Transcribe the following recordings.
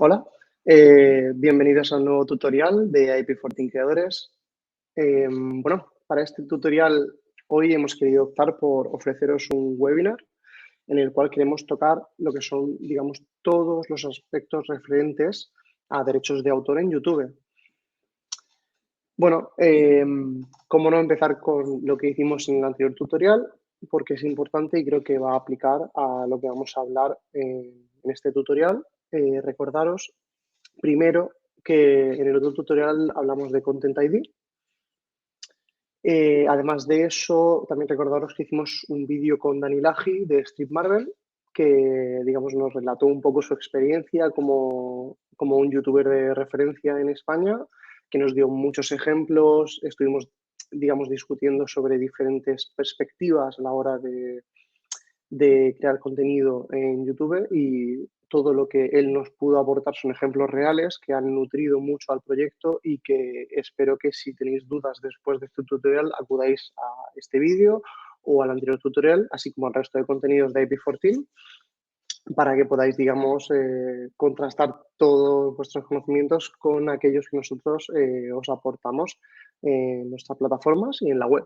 Hola, bienvenidos a un nuevo tutorial de IP for Team Creadores. Bueno, para este tutorial hoy hemos querido optar por ofreceros un webinar en el cual queremos tocar lo que son, digamos, todos los aspectos referentes a derechos de autor en YouTube. Bueno, cómo no empezar con lo que hicimos en el anterior tutorial, porque es importante y creo que va a aplicar a lo que vamos a hablar en este tutorial. Recordaros primero que en el otro tutorial hablamos de Content ID. Además de eso, también recordaros que hicimos un vídeo con Dani Laji de Strip Marvel, que digamos nos relató un poco su experiencia como un youtuber de referencia en España, que nos dio muchos ejemplos, estuvimos digamos discutiendo sobre diferentes perspectivas a la hora de crear contenido en YouTube y todo lo que él nos pudo aportar son ejemplos reales que han nutrido mucho al proyecto y que espero que si tenéis dudas después de este tutorial acudáis a este vídeo o al anterior tutorial, así como al resto de contenidos de IP14 para que podáis, digamos, contrastar todos vuestros conocimientos con aquellos que nosotros os aportamos en nuestras plataformas y en la web.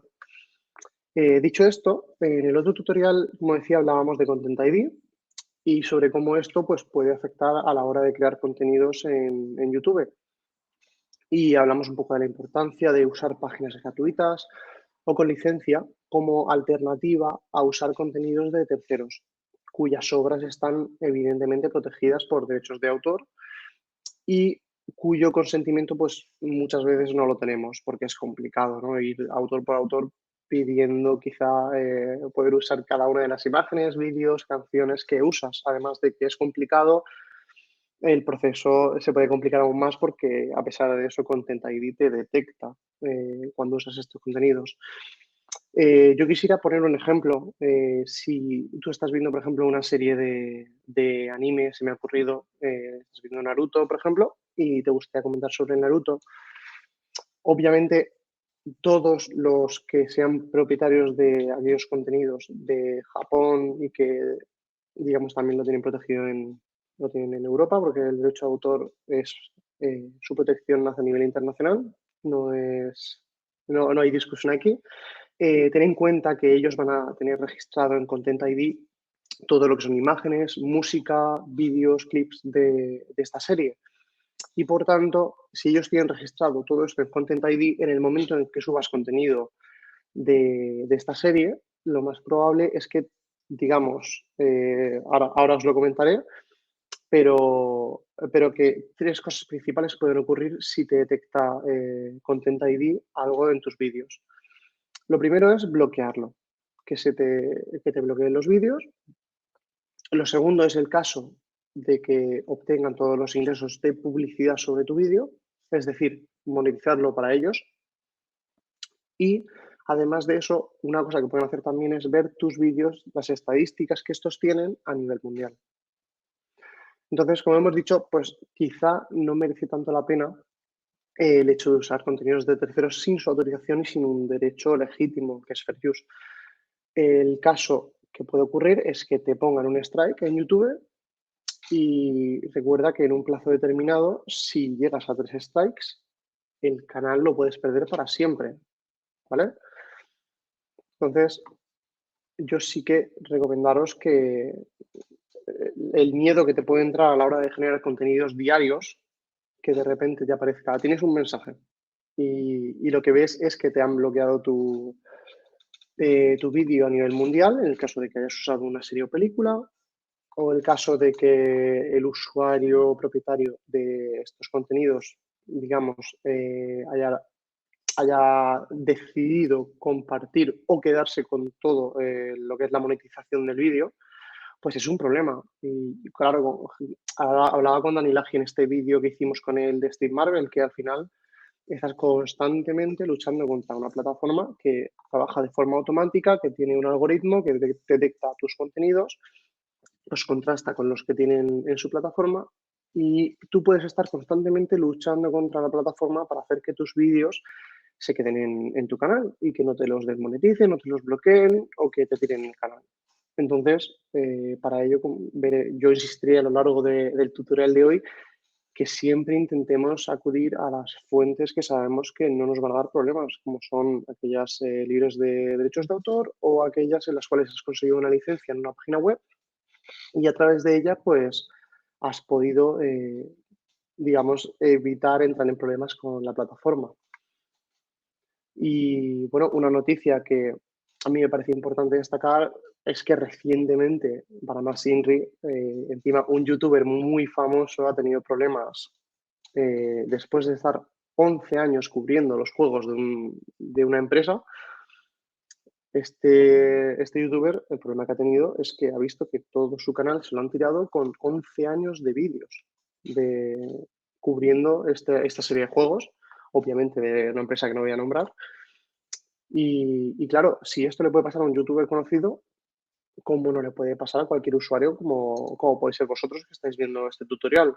Dicho esto, en el otro tutorial, como decía, hablábamos de Content ID y sobre cómo esto pues, puede afectar a la hora de crear contenidos en YouTube. Y hablamos un poco de la importancia de usar páginas gratuitas o con licencia como alternativa a usar contenidos de terceros, cuyas obras están evidentemente protegidas por derechos de autor y cuyo consentimiento pues muchas veces no lo tenemos porque es complicado, ¿no? Ir autor por autor pidiendo quizá poder usar cada una de las imágenes, vídeos, canciones que usas. Además de que es complicado, el proceso se puede complicar aún más porque a pesar de eso Content ID te detecta cuando usas estos contenidos. Yo quisiera poner un ejemplo. Si tú estás viendo, por ejemplo, una serie de anime, se me ha ocurrido, estás viendo Naruto, por ejemplo, y te gustaría comentar sobre Naruto, obviamente todos los que sean propietarios de aquellos contenidos de Japón y que, digamos, también lo tienen protegido lo tienen en Europa, porque el derecho de autor es, su protección nace a nivel internacional, no hay discusión aquí. Ten en cuenta que ellos van a tener registrado en Content ID todo lo que son imágenes, música, vídeos, clips de esta serie. Y por tanto, si ellos tienen registrado todo esto en Content ID, en el momento en que subas contenido de esta serie, lo más probable es que, digamos, ahora os lo comentaré, pero que tres cosas principales pueden ocurrir si te detecta Content ID algo en tus vídeos. Lo primero es bloquearlo, que te bloqueen los vídeos. Lo segundo es el caso de que obtengan todos los ingresos de publicidad sobre tu vídeo, es decir, monetizarlo para ellos. Y además de eso, una cosa que pueden hacer también es ver tus vídeos, las estadísticas que estos tienen a nivel mundial. Entonces, como hemos dicho, pues quizá no merece tanto la pena el hecho de usar contenidos de terceros sin su autorización y sin un derecho legítimo, que es fair use. El caso que puede ocurrir es que te pongan un strike en YouTube y recuerda que en un plazo determinado, si llegas a 3 strikes, el canal lo puedes perder para siempre, ¿vale? Entonces, yo sí que recomendaros que el miedo que te puede entrar a la hora de generar contenidos diarios, que de repente te aparezca, tienes un mensaje y lo que ves es que te han bloqueado tu vídeo a nivel mundial, en el caso de que hayas usado una serie o película, o el caso de que el usuario propietario de estos contenidos, digamos, haya decidido compartir o quedarse con todo lo que es la monetización del vídeo, pues es un problema. Y claro, hablaba con Dani Laji en este vídeo que hicimos con él de Steve Marvel, que al final estás constantemente luchando contra una plataforma que trabaja de forma automática, que tiene un algoritmo que detecta tus contenidos, los contrasta con los que tienen en su plataforma y tú puedes estar constantemente luchando contra la plataforma para hacer que tus vídeos se queden en tu canal y que no te los desmoneticen, no te los bloqueen o que te tiren el canal. Entonces, para ello, yo insistiría a lo largo del tutorial de hoy que siempre intentemos acudir a las fuentes que sabemos que no nos van a dar problemas, como son aquellas libres de derechos de autor o aquellas en las cuales has conseguido una licencia en una página web y a través de ella pues has podido, digamos, evitar entrar en problemas con la plataforma. Y bueno, una noticia que a mí me parece importante destacar es que recientemente, para más Inri, encima un youtuber muy famoso ha tenido problemas después de estar 11 años cubriendo los juegos de una empresa. Este youtuber, el problema que ha tenido es que ha visto que todo su canal se lo han tirado con 11 años de vídeos de, cubriendo esta serie de juegos, obviamente de una empresa que no voy a nombrar. Y claro, si esto le puede pasar a un youtuber conocido, ¿cómo no le puede pasar a cualquier usuario como podéis ser vosotros que estáis viendo este tutorial?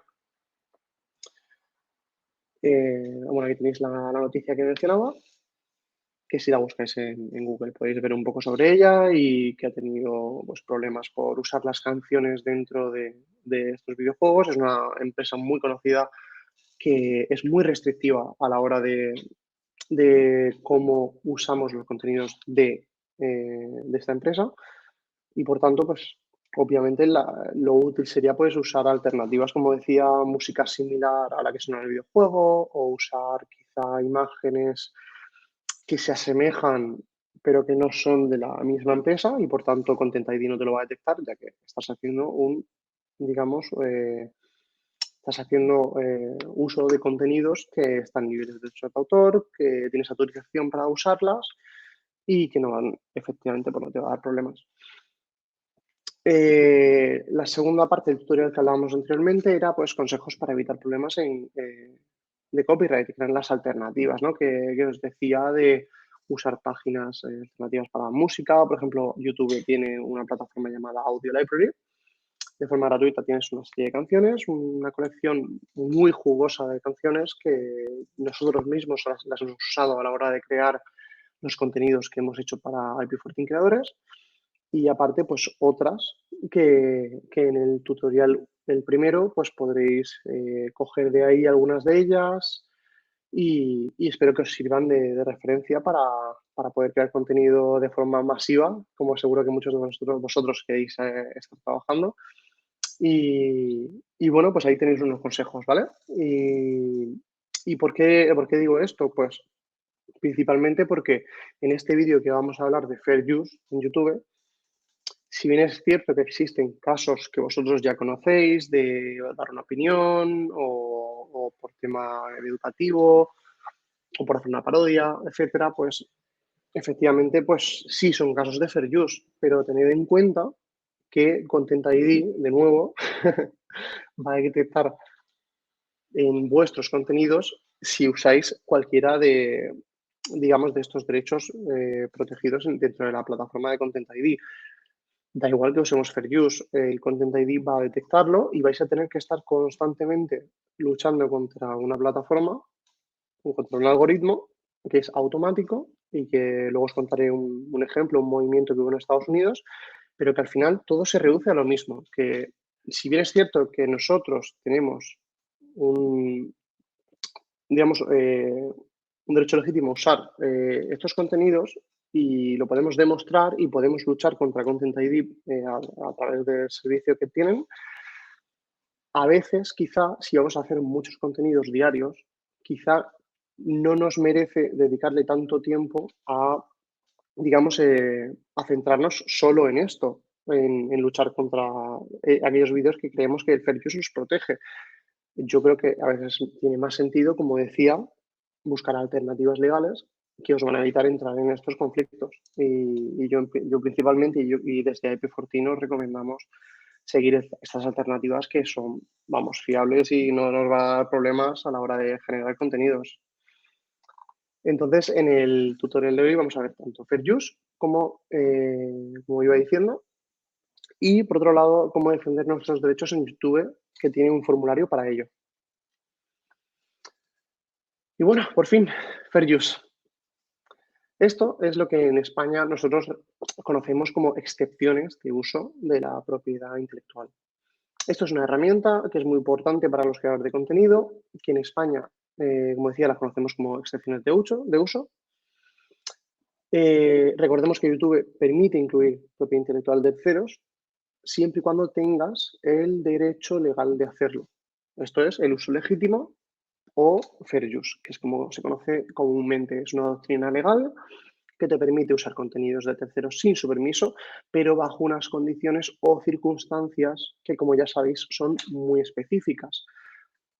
Bueno, aquí tenéis la noticia que mencionaba, que si la buscáis en Google podéis ver un poco sobre ella y que ha tenido pues, problemas por usar las canciones dentro de estos videojuegos. Es una empresa muy conocida que es muy restrictiva a la hora de cómo usamos los contenidos de esta empresa y por tanto, pues obviamente lo útil sería pues usar alternativas, como decía, música similar a la que suena en el videojuego o usar quizá imágenes que se asemejan pero que no son de la misma empresa y por tanto Content ID no te lo va a detectar ya que estás haciendo digamos, estás haciendo uso de contenidos que están libres de derechos de autor, que tienes autorización para usarlas y que no van, efectivamente, pues no te va a dar problemas. La segunda parte del tutorial que hablábamos anteriormente era pues consejos para evitar problemas de copyright, que eran las alternativas, ¿no? Que os decía de usar páginas alternativas para música. Por ejemplo, YouTube tiene una plataforma llamada Audio Library. De forma gratuita tienes una serie de canciones, una colección muy jugosa de canciones que nosotros mismos las hemos usado a la hora de crear los contenidos que hemos hecho para IP14 Creadores y aparte pues otras que en el tutorial el primero pues podréis coger de ahí algunas de ellas y espero que os sirvan de referencia para poder crear contenido de forma masiva, como seguro que muchos de vosotros queréis estar trabajando. Y bueno, pues ahí tenéis unos consejos, ¿vale? ¿Y por qué digo esto? Pues principalmente porque en este vídeo que vamos a hablar de Fair Use en YouTube, si bien es cierto que existen casos que vosotros ya conocéis de dar una opinión o por tema educativo o por hacer una parodia, etcétera, pues efectivamente, pues sí son casos de fair use, pero tened en cuenta que Content ID, de nuevo, va a detectar en vuestros contenidos si usáis cualquiera digamos, de estos derechos protegidos dentro de la plataforma de Content ID. Da igual que usemos Fair Use, el Content ID va a detectarlo y vais a tener que estar constantemente luchando contra una plataforma o contra un algoritmo que es automático y que luego os contaré un ejemplo, un movimiento que hubo en Estados Unidos, pero que al final todo se reduce a lo mismo, que si bien es cierto que nosotros tenemos un, digamos, un derecho legítimo a usar estos contenidos y lo podemos demostrar y podemos luchar contra Content ID a través del servicio que tienen. A veces, quizá, si vamos a hacer muchos contenidos diarios, quizá no nos merece dedicarle tanto tiempo digamos, a centrarnos solo en esto, en luchar contra aquellos vídeos que creemos que el fair use nos protege. Yo creo que a veces tiene más sentido, como decía, buscar alternativas legales que os van a evitar entrar en estos conflictos. Y yo principalmente y desde IP14 nos recomendamos seguir estas alternativas que son, vamos, fiables y no nos va a dar problemas a la hora de generar contenidos. Entonces, en el tutorial de hoy vamos a ver tanto Fair Use como iba diciendo, y por otro lado, cómo defender nuestros derechos en YouTube, que tiene un formulario para ello. Y bueno, por fin, Fair Use. Esto es lo que en España nosotros conocemos como excepciones de uso de la propiedad intelectual. Esto es una herramienta que es muy importante para los creadores de contenido, que en España, como decía, las conocemos como excepciones de uso. Recordemos que YouTube permite incluir propiedad intelectual de terceros siempre y cuando tengas el derecho legal de hacerlo. Esto es el uso legítimo o fair use, que es como se conoce comúnmente. Es una doctrina legal que te permite usar contenidos de terceros sin su permiso, pero bajo unas condiciones o circunstancias que, como ya sabéis, son muy específicas.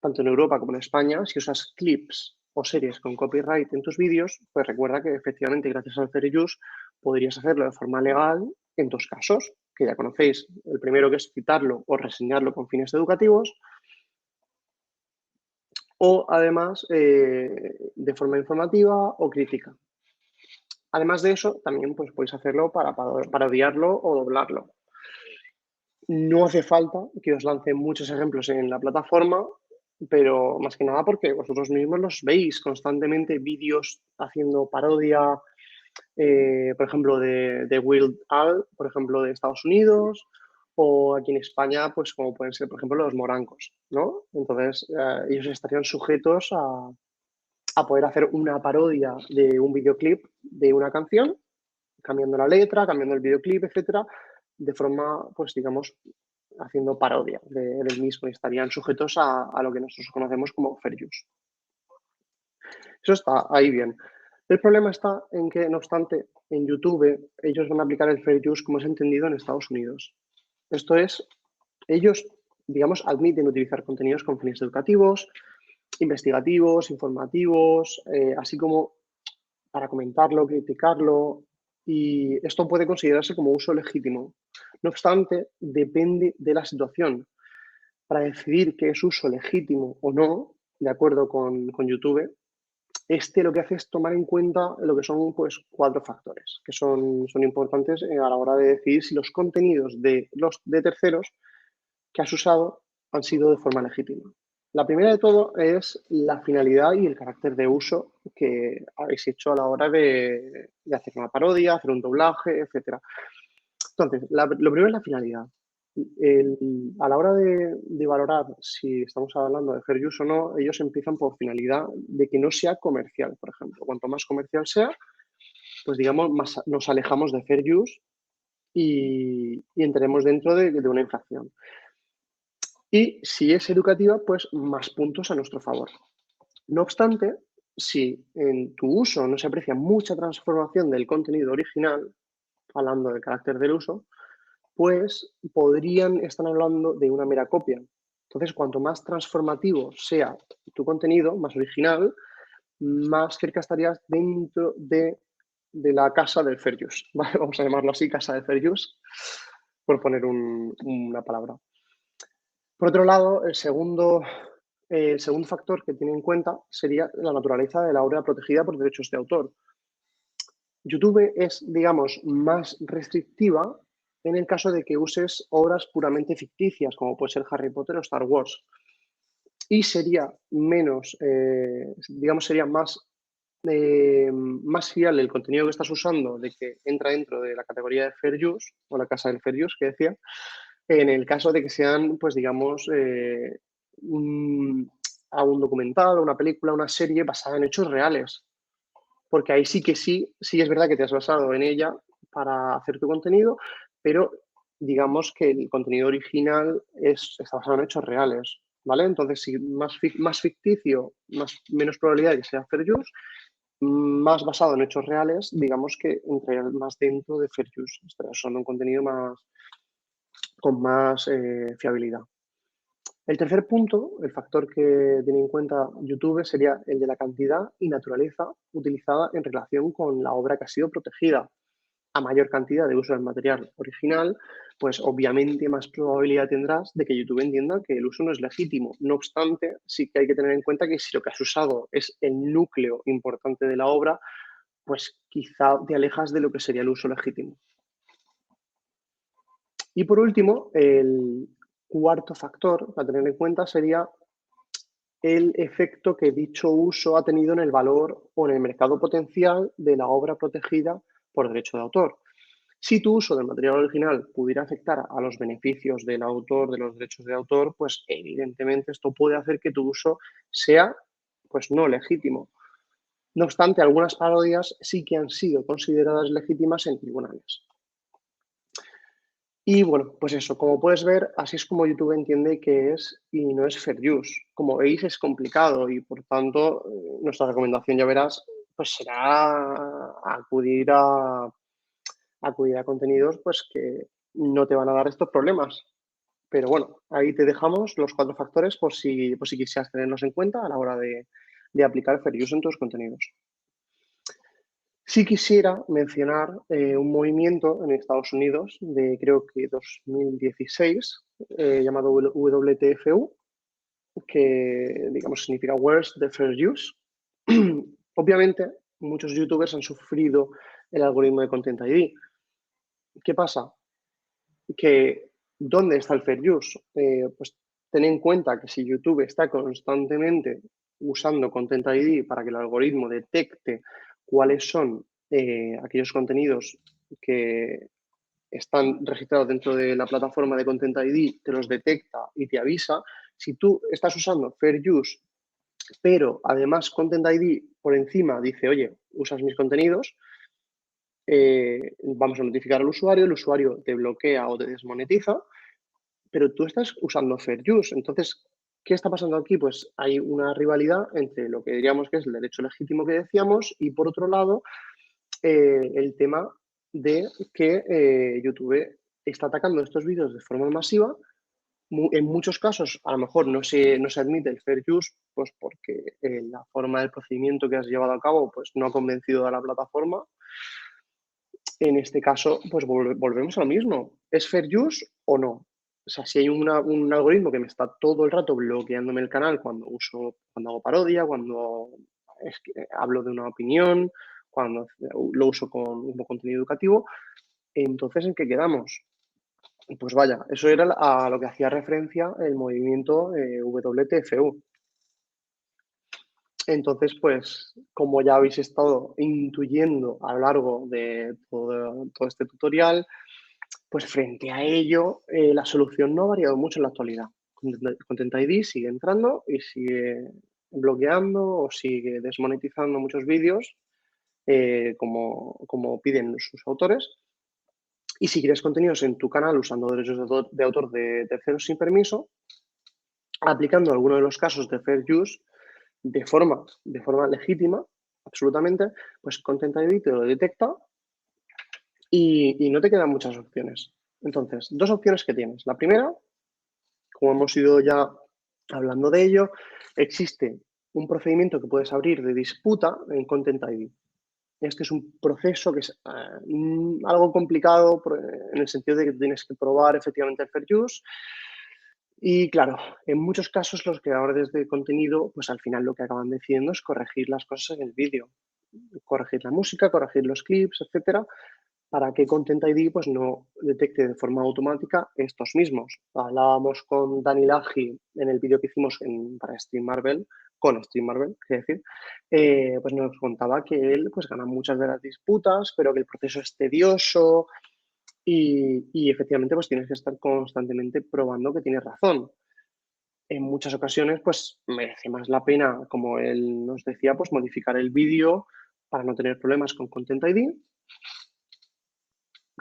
Tanto en Europa como en España, si usas clips o series con copyright en tus vídeos, pues recuerda que efectivamente gracias al fair use podrías hacerlo de forma legal en dos casos, que ya conocéis. El primero, que es citarlo o reseñarlo con fines educativos, o además de forma informativa o crítica. Además de eso, también pues, podéis hacerlo para parodiarlo o doblarlo. No hace falta que os lance muchos ejemplos en la plataforma, pero más que nada porque vosotros mismos los veis constantemente, vídeos haciendo parodia, por ejemplo, de Wild Al, por ejemplo, de Estados Unidos, o aquí en España, pues como pueden ser, por ejemplo, los morancos, ¿no? Entonces, ellos estarían sujetos a poder hacer una parodia de un videoclip de una canción, cambiando la letra, cambiando el videoclip, etcétera, de forma, pues digamos, haciendo parodia del mismo y estarían sujetos a lo que nosotros conocemos como fair use. Eso está ahí bien. El problema está en que, no obstante, en YouTube ellos van a aplicar el fair use como es entendido en Estados Unidos. Esto es, ellos, digamos, admiten utilizar contenidos con fines educativos, investigativos, informativos, así como para comentarlo, criticarlo, y esto puede considerarse como uso legítimo. No obstante, depende de la situación. Para decidir qué es uso legítimo o no, de acuerdo con YouTube, lo que hace es tomar en cuenta lo que son pues, 4 factores, que son importantes a la hora de decidir si los contenidos de terceros que has usado han sido de forma legítima. La primera de todo es la finalidad y el carácter de uso que habéis hecho a la hora de hacer una parodia, hacer un doblaje, etc. Entonces, lo primero es la finalidad. A la hora de valorar si estamos hablando de fair use o no, ellos empiezan por finalidad de que no sea comercial, por ejemplo. Cuanto más comercial sea, pues digamos, más nos alejamos de fair use y entremos dentro de una infracción. Y si es educativa, pues más puntos a nuestro favor. No obstante, si en tu uso no se aprecia mucha transformación del contenido original, hablando del carácter del uso, pues podrían estar hablando de una mera copia. Entonces, cuanto más transformativo sea tu contenido, más original, más cerca estarías dentro de la casa del fair use. ¿Vale? Vamos a llamarlo así, casa del fair use, por poner una palabra. Por otro lado, el segundo factor que tiene en cuenta sería la naturaleza de la obra protegida por derechos de autor. YouTube es, digamos, más restrictiva en el caso de que uses obras puramente ficticias, como puede ser Harry Potter o Star Wars. Y sería menos, digamos, sería más fiable el contenido que estás usando de que entra dentro de la categoría de Fair Use, o la casa del Fair Use que decía, en el caso de que sean, pues digamos, un documental, una película, una serie basada en hechos reales. Porque ahí sí es verdad que te has basado en ella para hacer tu contenido, pero digamos que el contenido original está basado en hechos reales, ¿vale? Entonces, si más ficticio, menos probabilidad de que sea fair use, más basado en hechos reales, digamos que entraría más dentro de fair use, estaría usando un contenido con más fiabilidad. El tercer punto, el factor que tiene en cuenta YouTube, sería el de la cantidad y naturaleza utilizada en relación con la obra que ha sido protegida. A mayor cantidad de uso del material original, pues obviamente más probabilidad tendrás de que YouTube entienda que el uso no es legítimo. No obstante, sí que hay que tener en cuenta que si lo que has usado es el núcleo importante de la obra, pues quizá te alejas de lo que sería el uso legítimo. Y por último, el cuarto factor a tener en cuenta sería el efecto que dicho uso ha tenido en el valor o en el mercado potencial de la obra protegida por derecho de autor. Si tu uso del material original pudiera afectar a los beneficios del autor, de los derechos de autor, pues evidentemente esto puede hacer que tu uso sea pues no legítimo. No obstante, algunas parodias sí que han sido consideradas legítimas en tribunales. Y bueno, pues eso, como puedes ver, así es como YouTube entiende que es y no es fair use. Como veis, es complicado y por tanto, nuestra recomendación, ya verás, pues será acudir a contenidos pues que no te van a dar estos problemas. Pero bueno, ahí te dejamos los 4 factores por si quisieras tenerlos en cuenta a la hora de aplicar fair use en tus contenidos. Sí quisiera mencionar un movimiento en Estados Unidos de creo que 2016 llamado WTFU, que digamos significa Where's the Fair Use. Obviamente, muchos youtubers han sufrido el algoritmo de Content ID. ¿Qué pasa? Que ¿dónde está el fair use? Pues ten en cuenta que si YouTube está constantemente usando Content ID para que el algoritmo detecte cuáles son aquellos contenidos que están registrados dentro de la plataforma de Content ID, te los detecta y te avisa. Si tú estás usando fair use, pero además Content ID por encima dice, oye, usas mis contenidos, vamos a notificar al usuario, el usuario te bloquea o te desmonetiza, pero tú estás usando fair use. Entonces, ¿qué está pasando aquí? Pues hay una rivalidad entre lo que diríamos que es el derecho legítimo que decíamos y, por otro lado, el tema de que YouTube está atacando estos vídeos de forma masiva. En muchos casos, a lo mejor no se admite el fair use, pues porque la forma del procedimiento que has llevado a cabo pues no ha convencido a la plataforma. En este caso, pues volvemos a lo mismo. ¿Es fair use o no? O sea, si hay un algoritmo que me está todo el rato bloqueándome el canal cuando hago parodia, cuando hablo de una opinión, cuando lo uso como contenido educativo, entonces ¿en qué quedamos? Pues vaya, eso era a lo que hacía referencia el movimiento WTFU. Entonces, pues, como ya habéis estado intuyendo a lo largo de todo este tutorial, pues frente a ello, la solución no ha variado mucho en la actualidad. Content ID sigue entrando y sigue bloqueando o sigue desmonetizando muchos vídeos, como piden sus autores. Y si quieres contenidos en tu canal usando derechos de autor de terceros sin permiso, aplicando alguno de los casos de fair use de forma legítima, absolutamente, pues Content ID te lo detecta y no te quedan muchas opciones. Entonces, 2 opciones que tienes. La primera, como hemos ido ya hablando de ello, existe un procedimiento que puedes abrir de disputa en Content ID. Este es un proceso que es algo complicado en el sentido de que tienes que probar efectivamente el fair use. Y claro, en muchos casos los creadores de contenido, pues al final lo que acaban decidiendo es corregir las cosas en el vídeo, corregir la música, corregir los clips, etcétera, para que Content ID pues no detecte de forma automática estos mismos. Hablábamos con Dani Laji en el vídeo que hicimos para Stream Marvel, con Stream Marvel, quiero decir, pues nos contaba que él pues gana muchas de las disputas, pero que el proceso es tedioso y efectivamente pues tienes que estar constantemente probando que tienes razón. En muchas ocasiones pues merece más la pena, como él nos decía, pues modificar el vídeo para no tener problemas con Content ID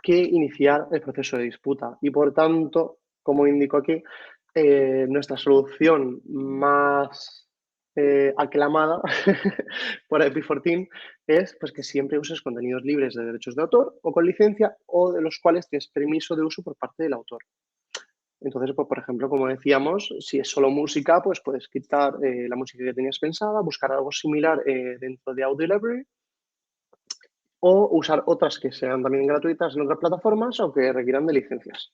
que iniciar el proceso de disputa. Y por tanto, como indico aquí, nuestra solución más aclamada por IP14 es pues, que siempre uses contenidos libres de derechos de autor o con licencia o de los cuales tienes permiso de uso por parte del autor. Entonces, pues, por ejemplo, como decíamos, si es solo música, pues puedes quitar la música que tenías pensada, buscar algo similar dentro de Audio Library o usar otras que sean también gratuitas en otras plataformas o que requieran de licencias.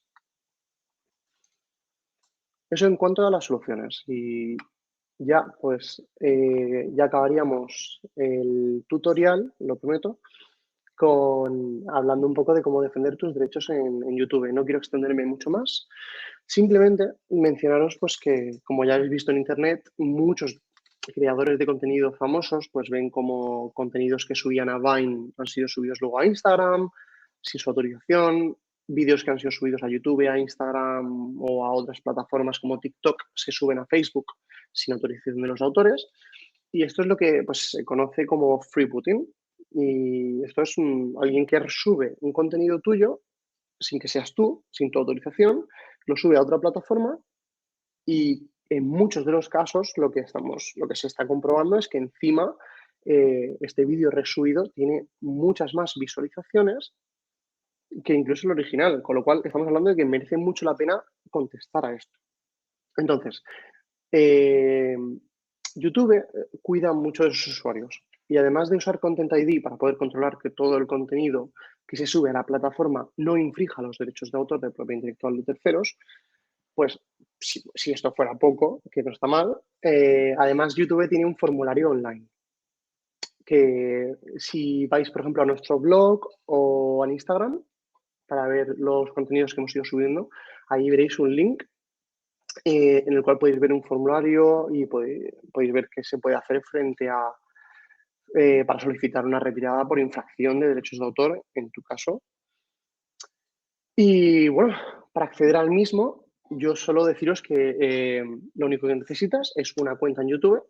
Eso en cuanto a las soluciones. Y ya, pues, ya acabaríamos el tutorial, lo prometo, hablando un poco de cómo defender tus derechos en YouTube. No quiero extenderme mucho más. Simplemente mencionaros pues, que, como ya habéis visto en Internet, muchos creadores de contenido famosos pues ven como contenidos que subían a Vine han sido subidos luego a Instagram, sin su autorización, vídeos que han sido subidos a YouTube, a Instagram o a otras plataformas como TikTok se suben a Facebook sin autorización de los autores. Y esto es lo que pues, se conoce como freebooting. Y esto es alguien que sube un contenido tuyo sin que seas tú, sin tu autorización, lo sube a otra plataforma y en muchos de los casos lo que se está comprobando es que encima este vídeo resubido tiene muchas más visualizaciones que incluso el original, con lo cual estamos hablando de que merece mucho la pena contestar a esto. Entonces, YouTube cuida mucho de sus usuarios y además de usar Content ID para poder controlar que todo el contenido que se sube a la plataforma no infrija los derechos de autor de propiedad intelectual de terceros, pues si esto fuera poco, que no está mal, además YouTube tiene un formulario online que si vais, por ejemplo, a nuestro blog o en Instagram para ver los contenidos que hemos ido subiendo, ahí veréis un link en el cual podéis ver un formulario y podéis ver qué se puede hacer frente a para solicitar una retirada por infracción de derechos de autor, en tu caso. Y bueno, para acceder al mismo, yo solo deciros que lo único que necesitas es una cuenta en YouTube,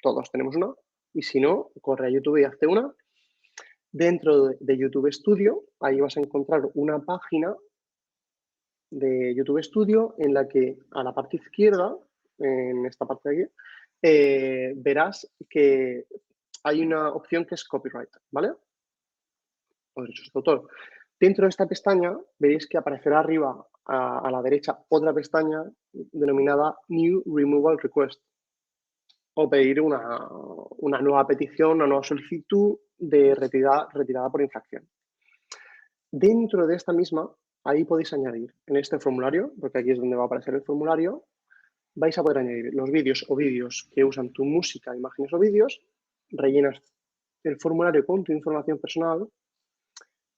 todos tenemos una, y si no, corre a YouTube y hazte una. Dentro de YouTube Studio, ahí vas a encontrar una página de YouTube Studio en la que a la parte izquierda, en esta parte de aquí, verás que hay una opción que es copyright, ¿vale? O derechos de autor. Dentro de esta pestaña veréis que aparecerá arriba a la derecha otra pestaña denominada New Removal Request o pedir una nueva petición, una nueva solicitud de retirada por infracción. Dentro de esta misma, ahí podéis añadir en este formulario, porque aquí es donde va a aparecer el formulario, vais a poder añadir los vídeos o vídeos que usan tu música, imágenes o vídeos, rellenas el formulario con tu información personal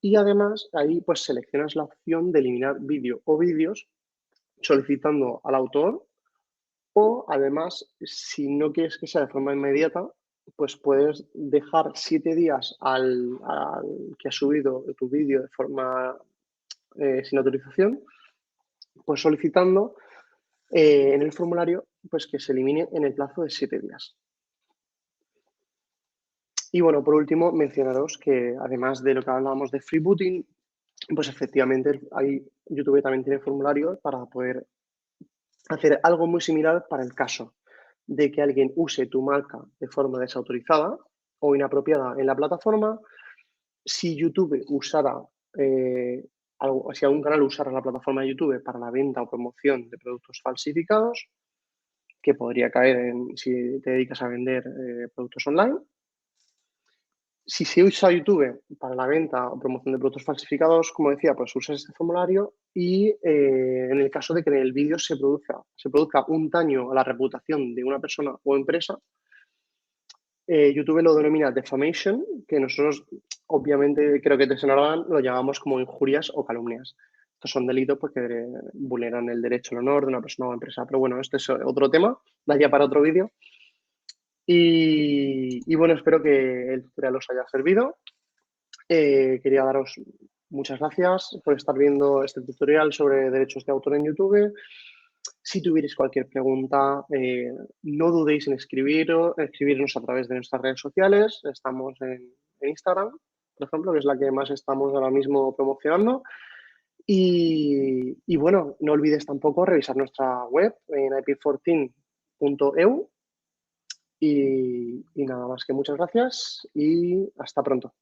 y además ahí pues seleccionas la opción de eliminar vídeo o vídeos solicitando al autor o además si no quieres que sea de forma inmediata pues puedes dejar 7 días al que ha subido tu vídeo de forma sin autorización pues solicitando en el formulario pues que se elimine en el plazo de 7 días. Y bueno, por último, mencionaros que además de lo que hablábamos de freebooting, pues efectivamente YouTube también tiene formularios para poder hacer algo muy similar para el caso de que alguien use tu marca de forma desautorizada o inapropiada en la plataforma. Si YouTube usara, si algún canal usara la plataforma de YouTube para la venta o promoción de productos falsificados, que podría caer si te dedicas a vender productos online. Si se usa YouTube para la venta o promoción de productos falsificados, como decía, pues usas este formulario y en el caso de que en el vídeo se produzca un daño a la reputación de una persona o empresa, YouTube lo denomina defamation, que nosotros obviamente creo que te sonarán, lo llamamos como injurias o calumnias. Estos son delitos porque vulneran el derecho al honor de una persona o empresa. Pero bueno, este es otro tema, daría para otro vídeo. Y bueno, espero que el tutorial os haya servido. Quería daros muchas gracias por estar viendo este tutorial sobre derechos de autor en YouTube. Si tuvierais cualquier pregunta, no dudéis en escribirnos a través de nuestras redes sociales. Estamos en Instagram, por ejemplo, que es la que más estamos ahora mismo promocionando. Y bueno, no olvides tampoco revisar nuestra web en ip14.eu. Y nada más que muchas gracias y hasta pronto.